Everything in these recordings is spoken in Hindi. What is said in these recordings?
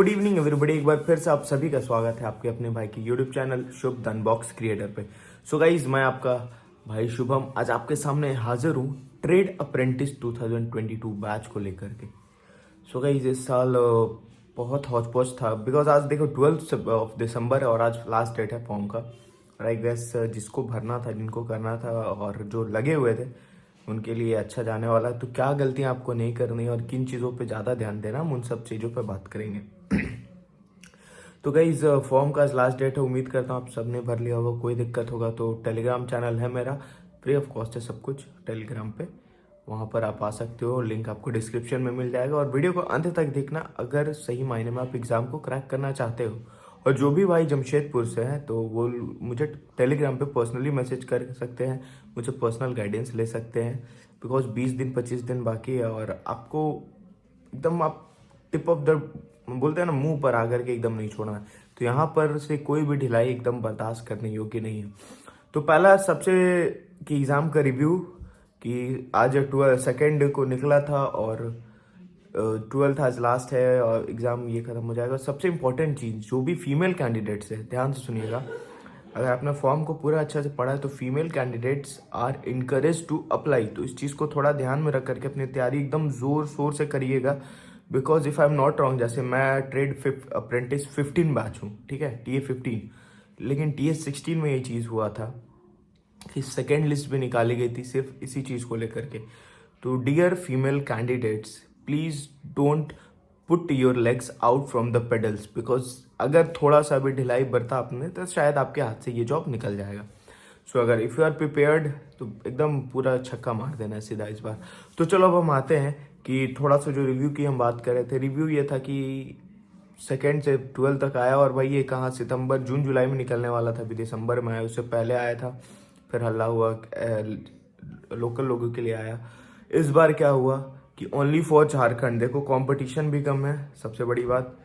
गुड इवनिंग एवरीबॉडी, एक बार फिर से आप सभी का स्वागत है आपके अपने भाई के YouTube channel Shubh the unbox creator पे। सो गाइज, मैं आपका भाई शुभम आज आपके सामने हाजिर हूँ ट्रेड अप्रेंटिस 2022 बैच को लेकर के। सो गाइज, इस साल बहुत हौच पौच था बिकॉज आज देखो 12 ऑफ दिसंबर है और आज लास्ट डेट है फॉर्म का। और आई गेस जिसको भरना था, जिनको करना था और जो लगे हुए थे उनके लिए अच्छा जाने वाला है। तो क्या गलतियां आपको नहीं करनी और किन चीज़ों पे ज़्यादा ध्यान देना, हम उन सब चीज़ों पे बात करेंगे। तो गाइज, फॉर्म का आज लास्ट डेट है। उम्मीद करता हूँ आप सबने भर लिया होगा। कोई दिक्कत होगा तो टेलीग्राम चैनल है मेरा, फ्री ऑफ कॉस्ट है सब कुछ टेलीग्राम पे, वहाँ पर आप आ सकते हो। लिंक आपको डिस्क्रिप्शन में मिल जाएगा और वीडियो को अंत तक देखना अगर सही मायने में आप एग्ज़ाम को क्रैक करना चाहते हो। और जो भी भाई जमशेदपुर से हैं तो वो मुझे टेलीग्राम पे पर्सनली मैसेज कर सकते हैं, मुझे पर्सनल गाइडेंस ले सकते हैं। बिकॉज 20 दिन 25 दिन बाकी है और आपको एकदम आप टिप ऑफ द बोलते हैं ना, मुंह पर आकर के एकदम नहीं छोड़ना है। तो यहाँ पर से कोई भी ढिलाई एकदम बर्दाश्त करने योग्य नहीं है। तो पहला सबसे कि एग्ज़ाम का रिव्यू कि आज 12 को निकला था और 12th आज लास्ट है और एग्ज़ाम ये ख़त्म हो जाएगा। सबसे इम्पोर्टेंट चीज़, जो भी फीमेल कैंडिडेट्स है ध्यान से सुनिएगा, अगर आपने फॉर्म को पूरा अच्छा से पढ़ा है तो female candidates are encourage to apply. तो इस चीज़ को थोड़ा ध्यान में रख करके अपनी तैयारी एकदम ज़ोर शोर से करिएगा। Because if I am not wrong, जैसे मैं ट्रेड अप्रेंटिस 15 बैच हूँ, ठीक है, TA 15, लेकिन TA 16 में ये चीज़ हुआ था कि सेकेंड लिस्ट भी निकाली गई थी सिर्फ इसी चीज़ को लेकर के। तो dear female candidates, please don't put your legs out from the pedals, because अगर थोड़ा सा भी ढिलाई बरता आपने तो शायद आपके हाथ से ये जॉब निकल जाएगा। सो अगर इफ़ यू आर प्रिपेयर्ड तो एकदम पूरा छक्का मार देना है सीधा इस बार। तो चलो अब हम आते हैं कि थोड़ा सा जो रिव्यू की हम बात कर रहे थे। रिव्यू ये था कि 2 से 12 तक आया और भाई ये कहाँ सितंबर जून जुलाई में निकलने वाला था, अभी दिसंबर में आया, उससे पहले आया था, फिर हल्ला हुआ, लोकल लोगों के लिए आया। इस बार क्या हुआ कि ओनली फॉर झारखंड, देखो कंपटीशन भी कम है, सबसे बड़ी बात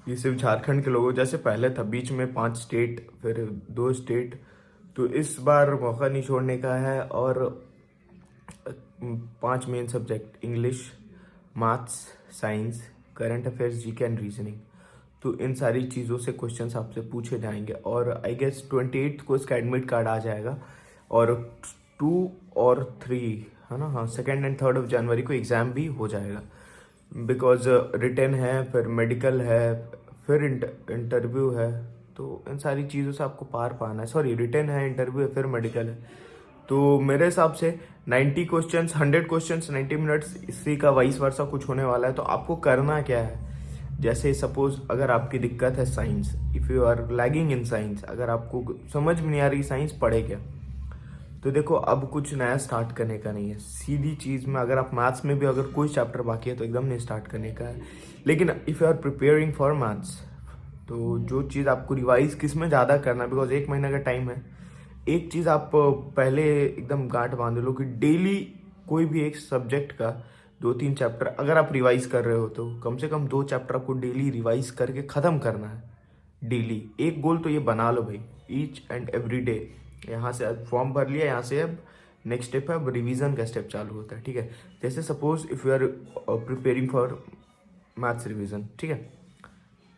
ये सिर्फ झारखंड के लोगों जैसे पहले था, बीच में 5 स्टेट फिर 2 स्टेट। तो इस बार मौका नहीं छोड़ने का है और 5 main subject, English, maths, science, current affairs, GK and reasoning. तो इन सारी चीज़ों से क्वेश्चंस आपसे पूछे जाएंगे और आई गेस 28 को इसका एडमिट कार्ड आ जाएगा और 2 और 3 है ना, हाँ, 2 एंड 3 जनवरी को एग्ज़ाम भी हो जाएगा। बिकॉज रिटन है, फिर मेडिकल है, फिर इंटरव्यू है। तो इन सारी चीज़ों से आपको पार पाना है। सॉरी, रिटन है, इंटरव्यू है, फिर मेडिकल है। तो मेरे हिसाब से 90 क्वेश्चंस, 100 क्वेश्चंस 90 मिनट्स, इसी का वाइस वर्सा कुछ होने वाला है। तो आपको करना क्या है, जैसे सपोज अगर आपकी दिक्कत है science, if you are lagging in science, अगर आपको समझ में नहीं आ रही साइंस पढ़े क्या, तो देखो अब कुछ नया स्टार्ट करने का नहीं है, सीधी चीज़ में। अगर आप मैथ्स में भी अगर कोई चैप्टर बाकी है तो एकदम नहीं स्टार्ट करने का है। लेकिन if you are preparing for maths, तो जो चीज़ आपको रिवाइज किस में ज़्यादा करना है, बिकॉज 1 महीने का टाइम है। एक चीज़ आप पहले एकदम गांठ बांध लो कि डेली कोई भी एक सब्जेक्ट का 2-3 चैप्टर अगर आप रिवाइज कर रहे हो तो कम से कम 2 चैप्टर आपको डेली रिवाइज करके ख़त्म करना है। डेली एक गोल तो ये बना लो भाई, ईच एंड एवरी डे। यहाँ से फॉर्म भर लिया, यहाँ से अब नेक्स्ट स्टेप है, अब रिवीजन का स्टेप चालू होता है, ठीक है। जैसे suppose if you are preparing for maths revision, ठीक है,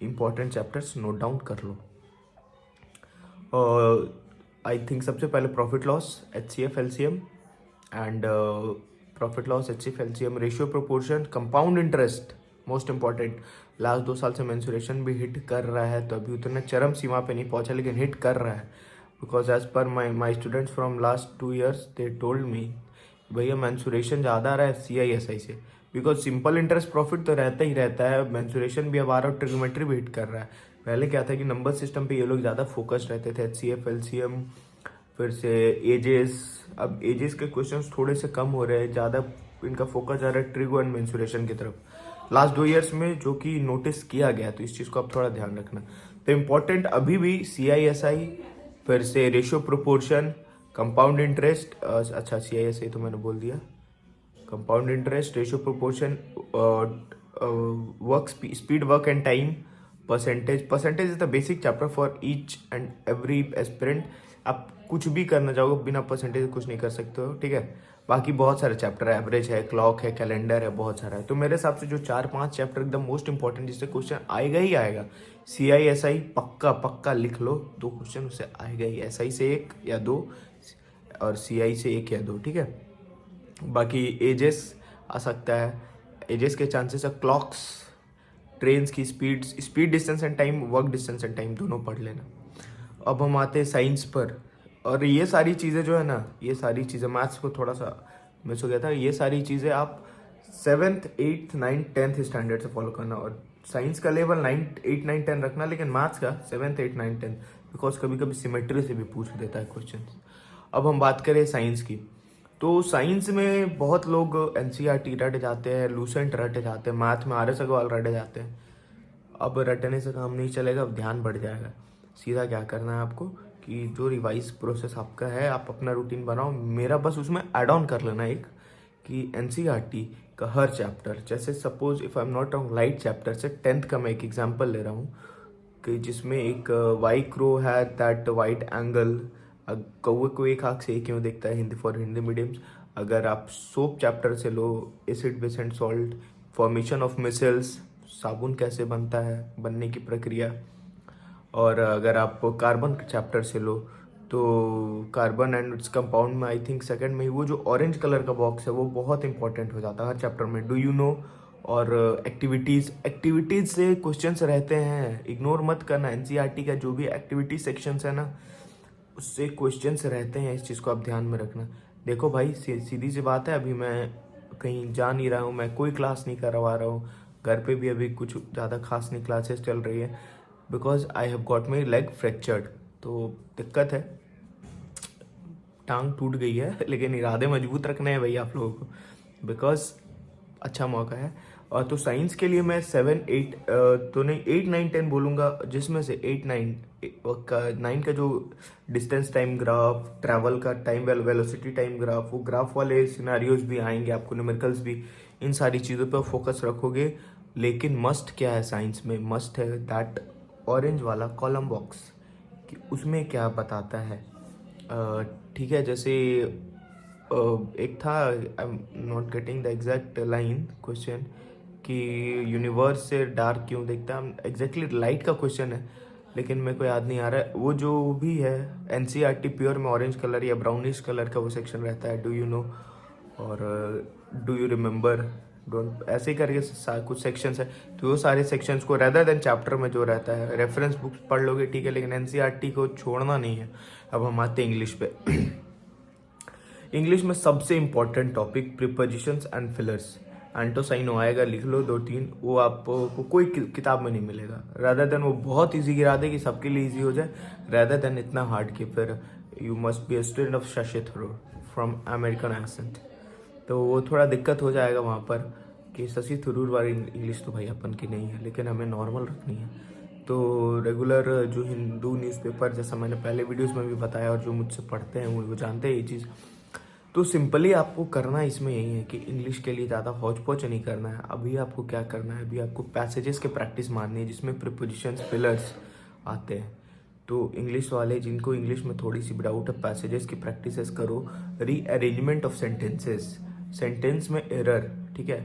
इंपॉर्टेंट चैप्टर्स नोट डाउन कर लो। आई थिंक सबसे पहले profit loss, HCF LCM and profit loss, HCF LCM, ratio proportion, compound interest, most important. Last 2 साल से मेंसुरेशन भी हिट कर रहा है, तो अभी उतने चरम सीमा पे नहीं पहुंचा लेकिन हिट कर रहा है। Because as per my students from last 2 years they told me भैया मेंसुरेशन ज़्यादा आ रहा है CISI से। बिकॉज सिंपल इंटरेस्ट प्रॉफिट तो रहता ही रहता है, मेंसुरेशन भी अब आ रहा है, ट्रिग्नोमेट्री भी हिट कर रहा है। पहले क्या था कि नंबर सिस्टम पे ये लोग ज़्यादा फोकस्ड रहते थे, HCF LCM, फिर से एजेस। अब एजेस के क्वेश्चंस थोड़े से कम हो रहे हैं, ज़्यादा इनका फोकस जा रहा है ट्रिगो एंड मेंसुरेशन की तरफ लास्ट 2 years में, जो कि नोटिस किया गया। तो इस चीज़ को आप थोड़ा ध्यान रखना। तो इम्पोर्टेंट अभी भी CISI, फिर से रेशियो प्रोपोर्शन, कंपाउंड इंटरेस्ट, अच्छा CISI तो मैंने बोल दिया, compound interest, ratio proportion, work speed, work and time, percentage is the basic chapter for each and every aspirant. आप कुछ भी करना चाहोगे बिना परसेंटेज कुछ नहीं कर सकते हो, ठीक है। बाकी बहुत सारे चैप्टर है, एवरेज है, क्लॉक है, कैलेंडर है, बहुत सारा है। तो मेरे हिसाब से जो 4-5 चैप्टर एकदम मोस्ट इंपॉर्टेंट जिससे क्वेश्चन आएगा ही आएगा, CI SI पक्का पक्का लिख लो, 2 क्वेश्चन उससे आएगा ही, SI से 1 या 2 और CI से 1 या 2, ठीक है। बाकी एजेस आ सकता है, एजेस के चांसेस है, क्लॉक्स, ट्रेन्स की speed distance and time, work distance and time दोनों पढ़ लेना। अब हम आते हैं साइंस पर, और ये सारी चीज़ें जो है ना, ये सारी चीज़ें मैथ्स को थोड़ा सा मिस हो गया था, ये सारी चीज़ें आप 7th 8th 9th 10th standard से फॉलो करना, और साइंस का लेवल 9 8 9 10 रखना, लेकिन मैथ्स का 7th 8 9 10, बिकॉज कभी कभी सिमेट्री से भी पूछ देता है क्वेश्चन। अब हम बात करें साइंस की, तो साइंस में बहुत लोग NCERT रटे जाते हैं, लूसेंट रटे जाते हैं, मैथ में RS अग्रवाल रटे जाते हैं। अब रटने से काम नहीं चलेगा, अब ध्यान बढ़ जाएगा। सीधा क्या करना है आपको कि जो रिवाइज प्रोसेस आपका है, आप अपना रूटीन बनाओ, मेरा बस उसमें ऐड ऑन कर लेना एक कि NCERT का हर चैप्टर, जैसे suppose if I am not wrong, light chapter से 10th का मैं एक एग्जांपल ले रहा हूँ कि जिसमें एक वाई क्रो है दैट वाइट एंगल, कौवे को एक आँख से एक क्यों देखता है, हिंदी फॉर हिंदी मीडियम्स। अगर आप सोप चैप्टर से लो, acid base and salt, formation of micelles, साबुन कैसे बनता है, बनने की प्रक्रिया। और अगर आप कार्बन चैप्टर से लो तो कार्बन एंड इट्स कंपाउंड में आई थिंक सेकंड में ही वो जो ऑरेंज कलर का बॉक्स है वो बहुत इंपॉर्टेंट हो जाता है हर चैप्टर में, डू यू नो। और एक्टिविटीज़ से क्वेश्चंस रहते हैं, इग्नोर मत करना। NCERT का जो भी एक्टिविटी सेक्शंस है ना, उससे क्वेश्चंस रहते हैं, इस चीज़ को आप ध्यान में रखना। देखो भाई, सीधी सी बात है, अभी मैं कहीं जा नहीं रहा हूँ, मैं कोई क्लास नहीं करवा रहा हूँ, घर पे भी अभी कुछ ज़्यादा खास नहीं क्लासेस चल रही है, because I have got my leg fractured. तो दिक्कत है, टांग टूट गई है, लेकिन इरादे मजबूत रखने हैं भाई आप लोगों को, बिकॉज अच्छा मौका है। और तो साइंस के लिए मैं 7 8 तो नहीं 8 9 10 बोलूँगा, जिसमें से 8 9 का 9 का जो डिस्टेंस टाइम ग्राफ, ट्रैवल का टाइम वेलोसिटी टाइम ग्राफ, वो ग्राफ वाले सिनारियोज भी आएंगे आपको, न्यूमेरिकल्स भी, इन सारी चीज़ों पर फोकस रखोगे। लेकिन मस्ट क्या है साइंस में, मस्ट है दैट ऑरेंज वाला कॉलम बॉक्स, कि उसमें क्या बताता है। ठीक है, जैसे एक था, I am not getting the exact line question, कि यूनिवर्स से डार्क क्यों दिखता है, एग्जैक्टली लाइट का क्वेश्चन है, लेकिन मेरे को याद नहीं आ रहा है। वो जो भी है NCERT प्योर में ऑरेंज कलर या ब्राउनिश कलर का वो सेक्शन रहता है, डू यू नो और डू यू रिमेंबर, डोंट, ऐसे ही करके कुछ सेक्शंस है। तो वो सारे सेक्शंस को रेदर देन चैप्टर में जो रहता है रेफरेंस बुक्स पढ़ लोगे ठीक है, लेकिन NCERT को छोड़ना नहीं है। अब हम आते हैं इंग्लिश पे। इंग्लिश में सबसे important topic prepositions and fillers. एंटोसाइनो आएगा, लिख लो 2-3, वो आपको कोई किताब में नहीं मिलेगा। रादर देन वो बहुत इजी गिरा दे कि सबके लिए इजी हो जाए, रादर देन इतना हार्ड कि फिर you must be a student of Shashi Tharoor from American accent, तो वो थोड़ा दिक्कत हो जाएगा वहाँ पर कि शशि थरूर वाली इंग्लिश तो भाई अपन की नहीं है, लेकिन हमें नॉर्मल रखनी है। तो रेगुलर जो हिंदू न्यूज़पेपर, जैसा मैंने पहले वीडियोस में भी बताया, और जो मुझसे पढ़ते हैं वो जानते हैं ये चीज़। तो सिंपली आपको करना इसमें यही है कि इंग्लिश के लिए ज़्यादा हौच पौच नहीं करना है। अभी आपको क्या करना है, अभी आपको पैसेजेस के प्रैक्टिस मारनी है जिसमें प्रीपोजिशंस फिलर्स आते हैं। तो इंग्लिश वाले जिनको इंग्लिश में थोड़ी सी डाउट है, पैसेजेस की प्रैक्टिसेस करो, रीअरेंजमेंट ऑफ सेंटेंसेस, सेंटेंस में एरर, ठीक है।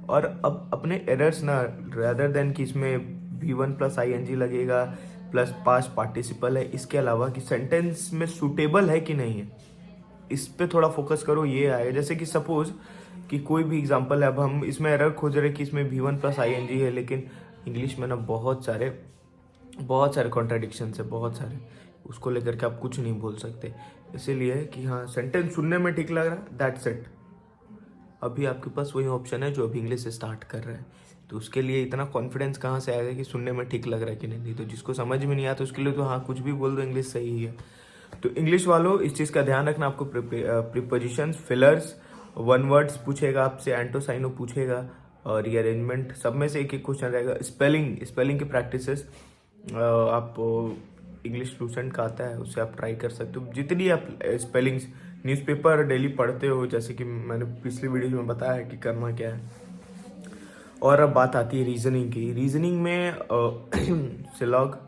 और अब अपने एरर्स ना, रेदर देन कि इसमें V1 प्लस ING लगेगा प्लस पास्ट पार्टिसिपल है, इसके अलावा कि सेंटेंस में सूटेबल है कि नहीं है, इस पे थोड़ा फोकस करो, ये आए। जैसे कि सपोज कि कोई भी एग्जांपल है, अब हम इसमें एरर खोज रहे हैं कि इसमें V1 प्लस ING है, लेकिन इंग्लिश में ना बहुत सारे कॉन्ट्राडिक्शन है, बहुत सारे, उसको लेकर के आप कुछ नहीं बोल सकते। इसीलिए कि हाँ सेंटेंस सुनने में ठीक लग रहा है, दैट्स इट। अभी आपके पास वही ऑप्शन है जो अभी इंग्लिश से स्टार्ट कर रहा है, तो उसके लिए इतना कॉन्फिडेंस कहाँ से आएगा कि सुनने में ठीक लग रहा है कि नहीं। तो जिसको समझ में नहीं आता उसके लिए तो हाँ कुछ भी बोल दो, इंग्लिश सही है। तो इंग्लिश वालों इस चीज़ का ध्यान रखना, आपको प्रीपोजिशंस, फिलर्स, वन वर्ड्स पूछेगा आपसे, एंटोसाइनो पूछेगा, और रीअरेंजमेंट, सब में से एक एक क्वेश्चन रहेगा। स्पेलिंग की प्रैक्टिसेस आप इंग्लिश लूसेंट का आता है, उससे आप ट्राई कर सकते हो। जितनी आप स्पेलिंग्स न्यूज़पेपर डेली पढ़ते हो, जैसे कि मैंने पिछली वीडियो में बताया कि करना क्या है। और अब बात आती है रीजनिंग की। रीजनिंग में सिलॉग,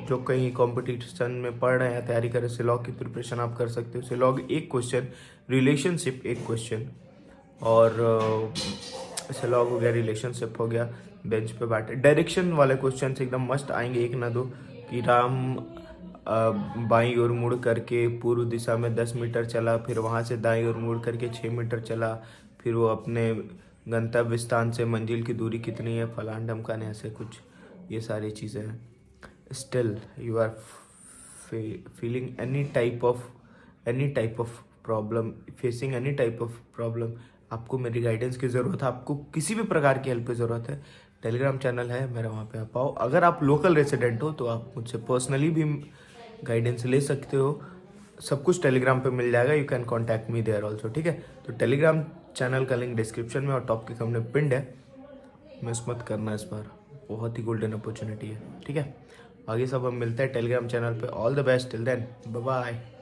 जो कहीं कंपटीशन में पढ़ रहे हैं, तैयारी कर रहे हैं, सिलॉग की प्रिपरेशन आप कर सकते हो। सिलॉग एक क्वेश्चन, रिलेशनशिप एक क्वेश्चन, और सिलॉग हो गया, रिलेशनशिप हो गया, बेंच पे बैठे। डायरेक्शन वाले क्वेश्चन एकदम मस्ट आएंगे, एक ना दो, कि राम बाईं ओर मुड़ करके पूर्व दिशा में 10 मीटर चला, फिर वहाँ से दाईं ओर मुड़ करके 6 मीटर चला, फिर वो अपने गंतव्य स्थान से मंजिल की दूरी कितनी है, फलान ढमकान, ऐसे कुछ ये सारी चीज़ें हैं। Still you are feeling any type of problem, facing any type of problem, आपको मेरी गाइडेंस की ज़रूरत है, आपको किसी भी प्रकार की हेल्प की ज़रूरत है, टेलीग्राम चैनल है मेरा, वहाँ पे आप आओ। अगर आप लोकल रेसिडेंट हो तो आप मुझसे पर्सनली भी गाइडेंस ले सकते हो, सब कुछ टेलीग्राम पे मिल जाएगा। You can contact me there also, ठीक है। तो टेलीग्राम चैनल का लिंक डिस्क्रिप्शन में और टॉप के कमरे पिंड है, मिस मत करना इस बार, बहुत ही गोल्डन अपॉर्चुनिटी है, ठीक है। आगे सब हम मिलते हैं टेलीग्राम चैनल पे। All the best, till then, bye bye.